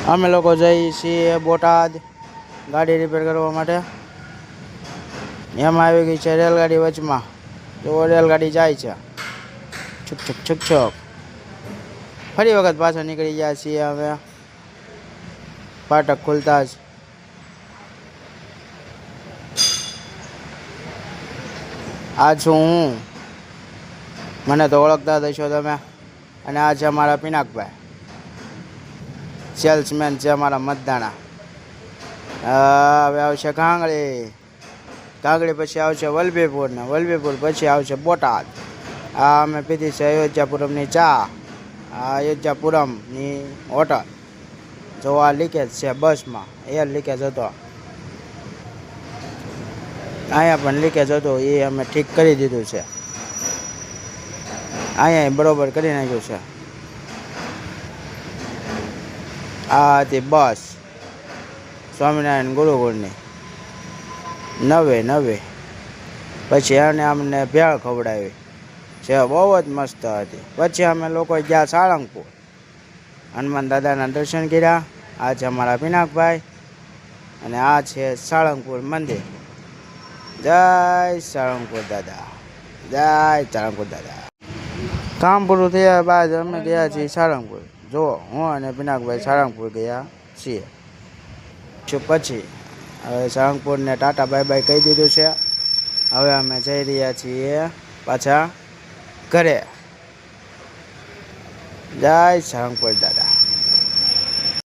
અમે લોકો જઈએ છીએ બોટાદ ગાડી રિપેર કરવા માટે. એમાં આવી ગઈ છે રેલગાડી વચમાં. જો રેલગાડી જાય છે છુક છુક છુક છુક. ફરી વખત પાછા નીકળી ગયા છીએ અમે ફાટક ખુલતા જ. આ છું હું, મને તો ઓળખતા જ હશો તમે. અને આ છે અમારા પિનાકભાઈ, સેલ્સમેન છે અમારા મતદાણા. હવે આવશે કાંગળી, કાંગળી પછી આવશે વલભીપુર, ને વલભીપુર પછી આવશે બોટાદ. આ અમે પીધી છે અયોધ્યાપુરમની ચા. આ અયોધ્યાપુરમની હોટલ. જો આ લીકેજ છે બસમાં, એર લીકેજ હતો. અહીંયા પણ લીકેજ હતો, એ અમે ઠીક કરી દીધું છે. અહીંયા બરોબર કરી નાખ્યું છે. આ હતી બસ સ્વામિનારાયણ ગુરુકુળની 9 પછી એને અમને ભેળ ખવડાવી છે, બહુ જ મસ્ત હતી. પછી અમે લોકો ગયા સાળંગપુર, હનુમાન દાદાના દર્શન કર્યા. આ છે અમારા પિનાકભાઈ અને આ છે સાળંગપુર મંદિર. જય સાળંગપુર દાદા, જય સાળંગપુર દાદા. કામ પૂરું થયા બાદ અમે ગયા છીએ સાળંગપુર. જો હું અને પિનાકભાઈ સાળંગપુર ગયા છીએ. પછી હવે સાળંગપુરને ટાટા બાય બાય કહી દીધું છે. હવે અમે જઈ રહ્યા છીએ પાછા ઘરે. જય સાળંગપુર દાદા.